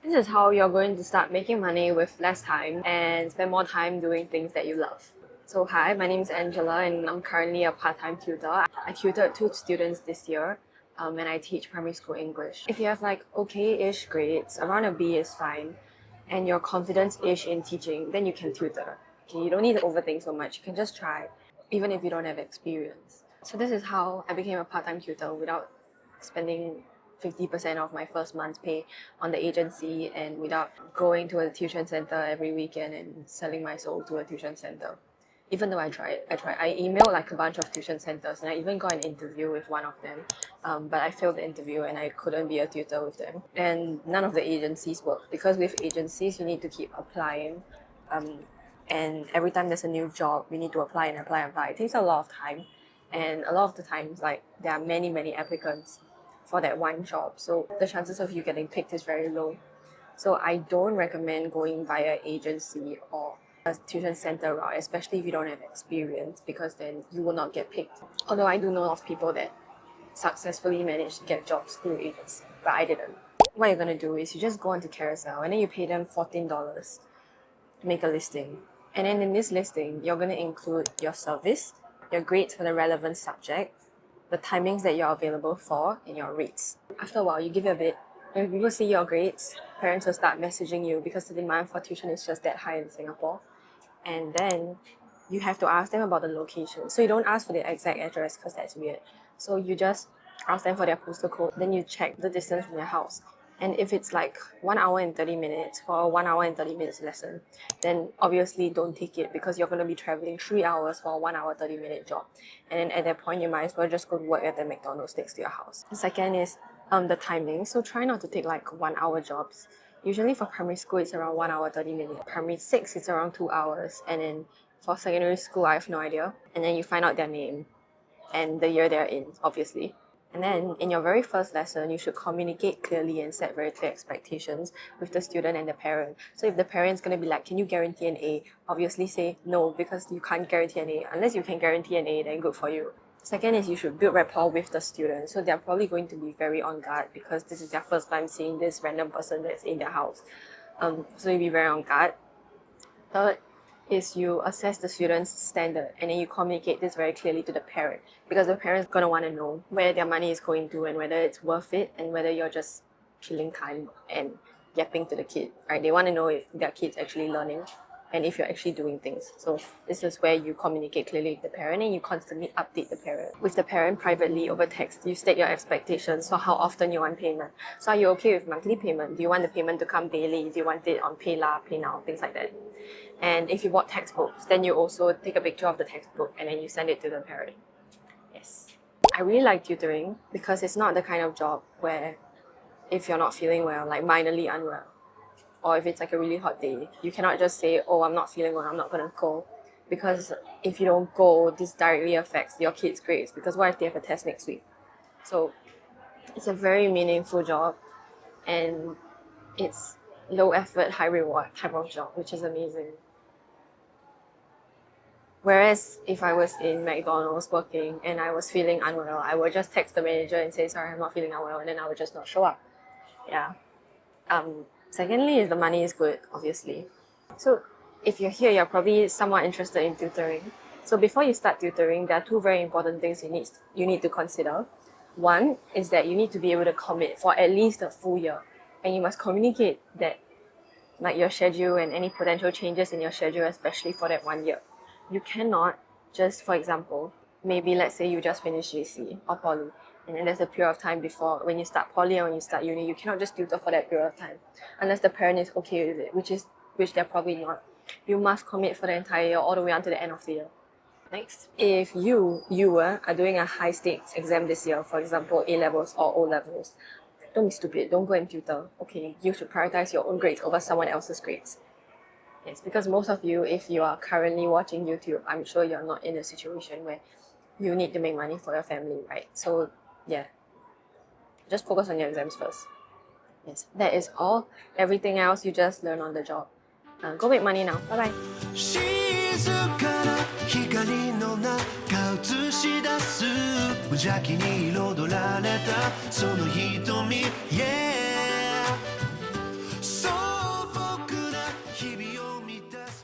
This is how you're going to start making money with less time and spend more time doing things that you love. So hi, my name is Angela and I'm currently a part-time tutor. I tutored 2 students this year and I teach primary school English. If you have like okay-ish grades, around a B is fine, and you're confident-ish in teaching, then you can tutor. Okay, you don't need to overthink so much. You can just try, even if you don't have experience. So this is how I became a part-time tutor without spending 50% of my first month's pay on the agency and without going to a tuition center every weekend and selling my soul to a tuition center. Even though I tried. I emailed like a bunch of tuition centers and I even got an interview with one of them. But I failed the interview and I couldn't be a tutor with them. And none of the agencies worked because with agencies you need to keep applying. And every time there's a new job, you need to apply and apply and apply. It takes a lot of time. And a lot of the times, like, there are many applicants for that one job. So the chances of you getting picked is very low. So I don't recommend going via agency or a tuition center route, especially if you don't have experience, because then you will not get picked. Although I do know of people that successfully managed to get jobs through agency, but I didn't. What you're gonna do is you just go onto Carousell and then you pay them $14 to make a listing. And then in this listing, you're gonna include your service, your grades for the relevant subject, the timings that you're available for, and your rates. After a while, you give it a bit. When people see your grades, parents will start messaging you because the demand for tuition is just that high in Singapore. And then you have to ask them about the location. So you don't ask for the exact address because that's weird. So you just ask them for their postal code. Then you check the distance from your house. And if it's like 1 hour and 30 minutes for a 1 hour and 30 minutes lesson, then obviously don't take it because you're going to be traveling 3 hours for a 1 hour 30-minute job. And then at that point, you might as well just go to work at the McDonald's next to your house. The second is the timing. So try not to take like 1 hour jobs. Usually for primary school, it's around 1 hour 30 minutes. Primary 6, it's around 2 hours. And then for secondary school, I have no idea. And then you find out their name and the year they're in, obviously. And then in your very first lesson, you should communicate clearly and set very clear expectations with the student and the parent. So if the parent's going to be like, can you guarantee an A? Obviously say no, because you can't guarantee an A. Unless you can guarantee an A, then good for you. Second is you should build rapport with the student. So they're probably going to be very on guard because this is their first time seeing this random person that's in their house. So you'll be very on guard. Third is you assess the student's standard and then you communicate this very clearly to the parent because the parent's going to want to know where their money is going to and whether it's worth it and whether you're just killing time and yapping to the kid, right? They want to know if their kid's actually learning and if you're actually doing things. So this is where you communicate clearly with the parent and you constantly update the parent. With the parent privately over text, you state your expectations for how often you want payment. So are you okay with monthly payment? Do you want the payment to come daily? Do you want it on PayLah, PayNow, things like that? And if you bought textbooks, then you also take a picture of the textbook and then you send it to the parent. Yes. I really like tutoring because it's not the kind of job where if you're not feeling well, like minorly unwell, or if it's like a really hot day, you cannot just say, oh, I'm not feeling well, I'm not going to go. Because if you don't go, this directly affects your kids' grades because what if they have a test next week? So it's a very meaningful job and it's low effort, high reward type of job, which is amazing. Whereas if I was in McDonald's working and I was feeling unwell, I would just text the manager and say, sorry, I'm not feeling unwell, and then I would just not show up. Yeah. Secondly is the money is good, obviously. So if you're here, you're probably somewhat interested in tutoring. So before you start tutoring, there are 2 very important things you need to consider. One is that you need to be able to commit for at least a full year. And you must communicate that, like your schedule and any potential changes in your schedule, especially for that 1 year. You cannot just, for example, maybe let's say you just finished JC or Poly, and then there's a period of time before when you start Poly and when you start uni, you cannot just tutor for that period of time unless the parent is okay with it, which they're probably not. You must commit for the entire year all the way until the end of the year. Next, if you are doing a high stakes exam this year, for example A-levels or O-levels, don't be stupid, don't go and tutor. Okay, you should prioritize your own grades over someone else's grades. Yes, because most of you, if you are currently watching YouTube, I'm sure you're not in a situation where you need to make money for your family, right? So yeah, just focus on your exams first. Yes, that is all. Everything else you just learn on the job. Go make money now. Bye bye. 静かな光の中映し出す無邪気に彩られたその瞳 Yeah み出す